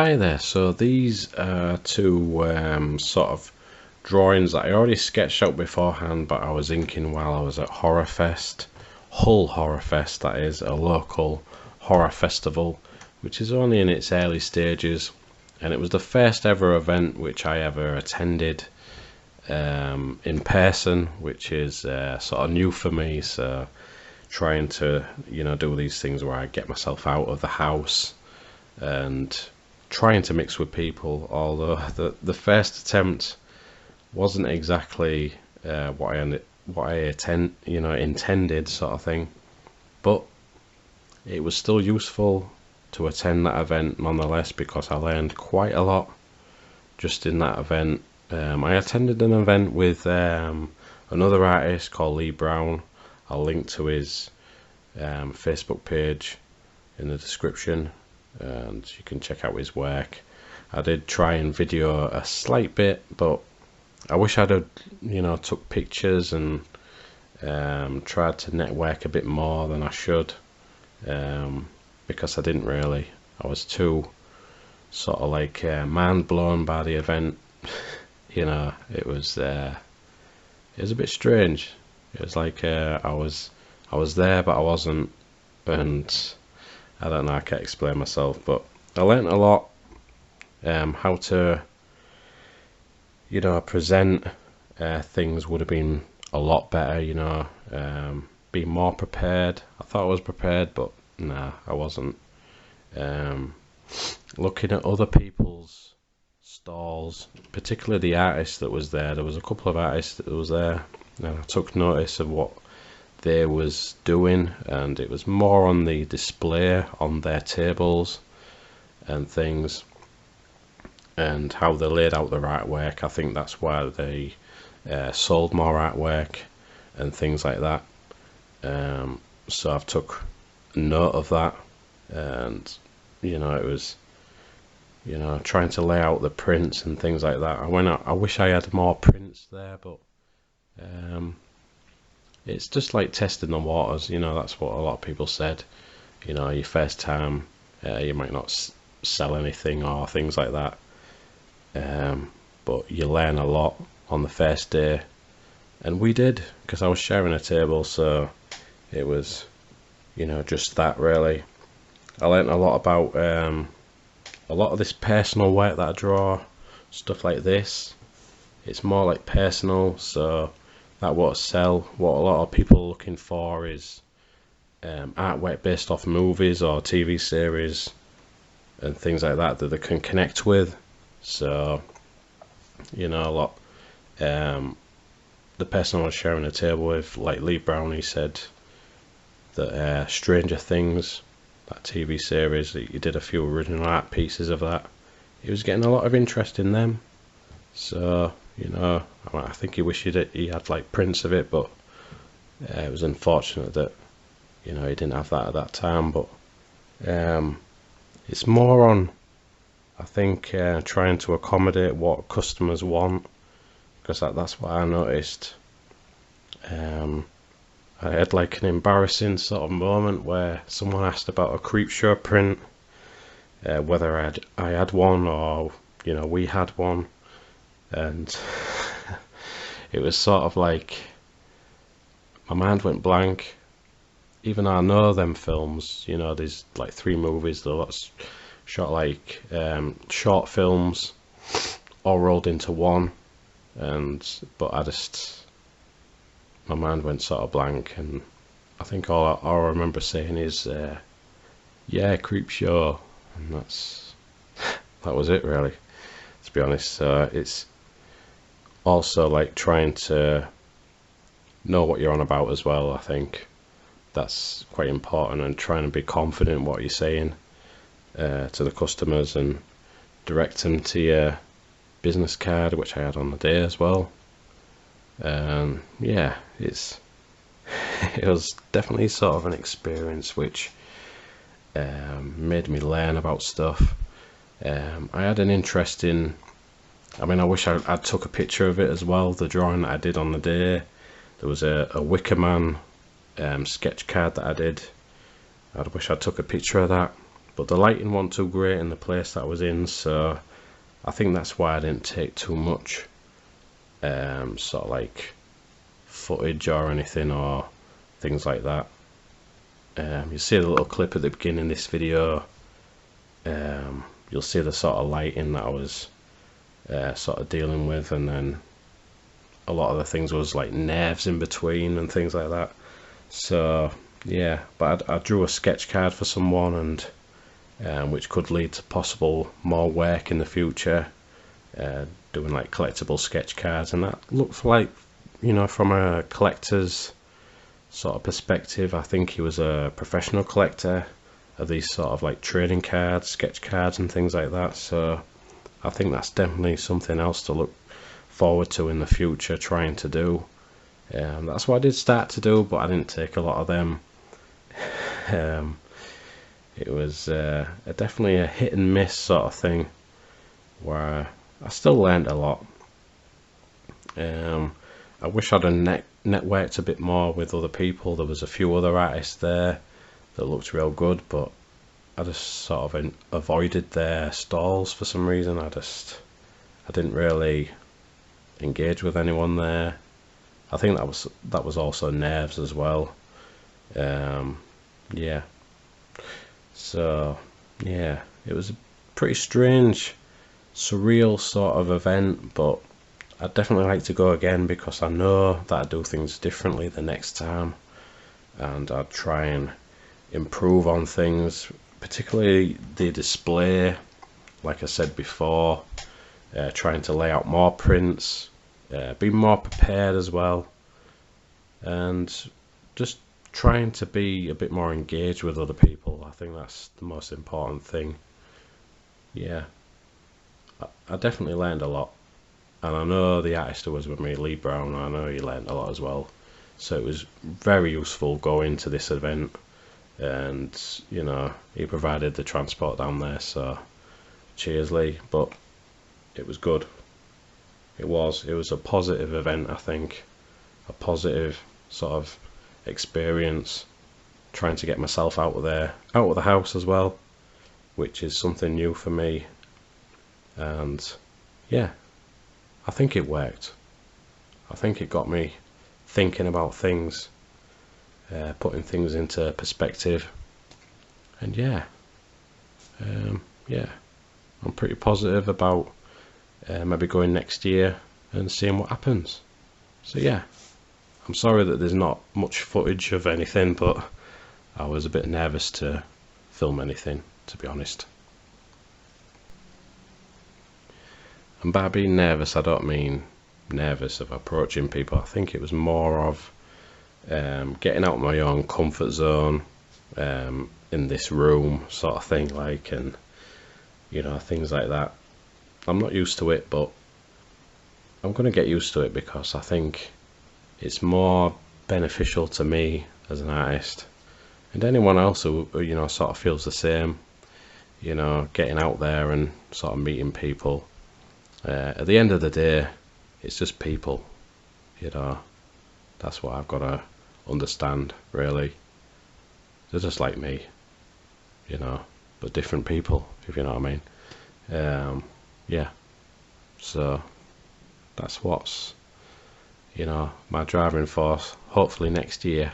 Hi there, so these are two sort of drawings that I already sketched out beforehand, but I was inking while I was at Horrorfest, Hull Horrorfest, that is, a local horror festival, which is only in its early stages, and it was the first ever event which I ever attended in person, which is sort of new for me, so trying to, do these things where I get myself out of the house and trying to mix with people, although the first attempt wasn't exactly intended, sort of thing, but it was still useful to attend that event nonetheless, because I learned quite a lot just in that event. I attended an event with another artist called Lee Brown. I'll link to his Facebook page in the description, and you can check out his work. I did try and video a slight bit, but I wish I'd have took pictures and tried to network a bit more than I should, because I didn't really. I was too sort of like mind blown by the event. It was a bit strange. It was like I was there but I wasn't, and I don't know, I can't explain myself, but I learnt a lot, how to, present things would have been a lot better, be more prepared. I thought I was prepared, but nah, I wasn't. Looking at other people's stalls, particularly the artist that was there was a couple of artists that was there, and I took notice of what they was doing, and it was more on the display on their tables and things, and how they laid out the artwork. I think that's why they sold more artwork and things like that. So I've took note of that, and it was trying to lay out the prints and things like that. I wish I had more prints there, but it's just like testing the waters, that's what a lot of people said. Your first time, you might not sell anything or things like that, but you learn a lot on the first day, and we did, because I was sharing a table, so it was, just that really. I learned a lot about a lot of this personal work that I draw, stuff like this. It's more like personal, so that won't sell. What a lot of people are looking for is artwork based off movies or TV series and things like that they can connect with. So a lot, the person I was sharing a table with, like Lee Brown, he said that Stranger Things, that TV series, that you did a few original art pieces of that, he was getting a lot of interest in them. So I think he wished he had like prints of it, but it was unfortunate that he didn't have that at that time. But it's more on, I think, trying to accommodate what customers want, because that's what I noticed. I had like an embarrassing sort of moment where someone asked about a Creepshow print, whether I had one, or we had one, and it was sort of like my mind went blank. Even though I know them films, there's like 3 movies, though that's shot like short films all rolled into one, but my mind went sort of blank, and I think all I remember saying is yeah, Creepshow, and that was it really, to be honest. It's also like trying to know what you're on about as well. I think that's quite important, and trying to be confident in what you're saying to the customers, and direct them to your business card, which I had on the day as well. Yeah, it was definitely sort of an experience which made me learn about stuff. I had an interest in, I wish I took a picture of it as well, the drawing that I did on the day. There was a Wicker Man sketch card that I did. I wish I took a picture of that, but the lighting wasn't too great in the place that I was in, so I think that's why I didn't take too much sort of like footage or anything or things like that. You see the little clip at the beginning of this video. You'll see the sort of lighting that I was sort of dealing with, and then a lot of the things was like nerves in between and things like that. So yeah, but I drew a sketch card for someone, and which could lead to possible more work in the future, doing like collectible sketch cards, and that looks like, you know, from a collector's sort of perspective, I think he was a professional collector of these sort of like trading cards, sketch cards and things like that. So I think that's definitely something else to look forward to in the future, trying to do. That's what I did start to do, but I didn't take a lot of them. It was definitely a hit and miss sort of thing, where I still learned a lot. I wish I'd have networked a bit more with other people. There was a few other artists there that looked real good, but I just sort of avoided their stalls for some reason. I didn't really engage with anyone there. I think that was also nerves as well. Yeah. So yeah, it was a pretty strange, surreal sort of event, but I'd definitely like to go again, because I know that I do things differently the next time, and I'd try and improve on things, particularly the display, like I said before, trying to lay out more prints, be more prepared as well, and just trying to be a bit more engaged with other people. I think that's the most important thing. Yeah, I definitely learned a lot, and I know the artist who was with me, Lee Brown, I know he learned a lot as well. So it was very useful going to this event, and you know, he provided the transport down there, so cheers Lee. But it was good. It was a positive event, I think, a positive sort of experience, trying to get myself out of the house as well, which is something new for me. And yeah, I think it worked. I think it got me thinking about things, putting things into perspective, and yeah, I'm pretty positive about maybe going next year and seeing what happens. So yeah, I'm sorry that there's not much footage of anything, but I was a bit nervous to film anything, to be honest. And by being nervous, I don't mean nervous of approaching people. I think it was more of getting out of my own comfort zone in this room sort of thing, like, and you know, things like that. I'm not used to it, but I'm going to get used to it, because I think it's more beneficial to me as an artist, and anyone else who, you know, sort of feels the same, you know, getting out there and sort of meeting people. At the end of the day, it's just people, you know. That's what I've got to understand, really. They're just like me, you know, but different people, if you know what I mean. Yeah, so that's what's, you know, my driving force. Hopefully next year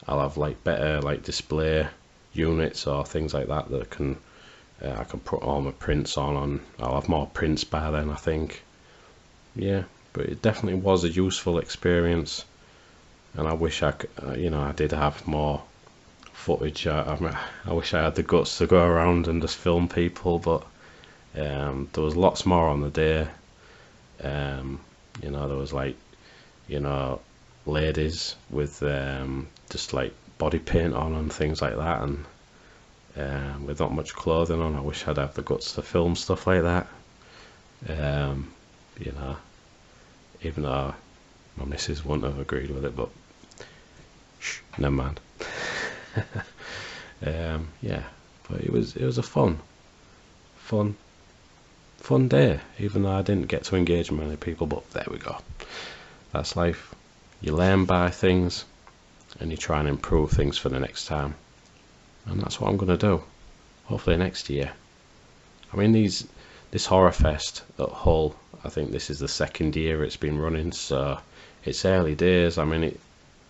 I'll have like better like display units or things like that that I can put all my prints on, and I'll have more prints by then, I think. Yeah, but it definitely was a useful experience, and I wish I could, you know, I did have more footage. I wish I had the guts to go around and just film people, but there was lots more on the day. You know, there was like, you know, ladies with just like body paint on and things like that, and with not much clothing on. I wish I'd have the guts to film stuff like that. You know, even though my missus wouldn't have agreed with it, but never mind. Yeah, but it was a fun day, even though I didn't get to engage with many people. But there we go. That's life. You learn by things, and you try and improve things for the next time, and that's what I'm going to do. hopefully next year. I mean, this Horror Fest at Hull, I think this is the second year it's been running, so it's early days. I mean,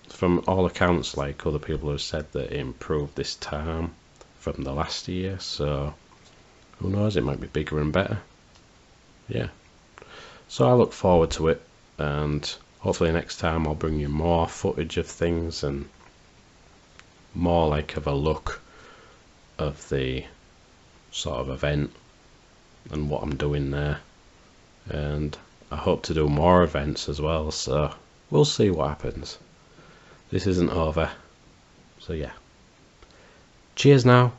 from all accounts, like other people have said, that it improved this time from the last year, so who knows, it might be bigger and better. Yeah, so I look forward to it, and hopefully next time I'll bring you more footage of things and more like of a look of the sort of event and what I'm doing there. And I hope to do more events as well, so we'll see what happens. This isn't over, so yeah. Cheers now.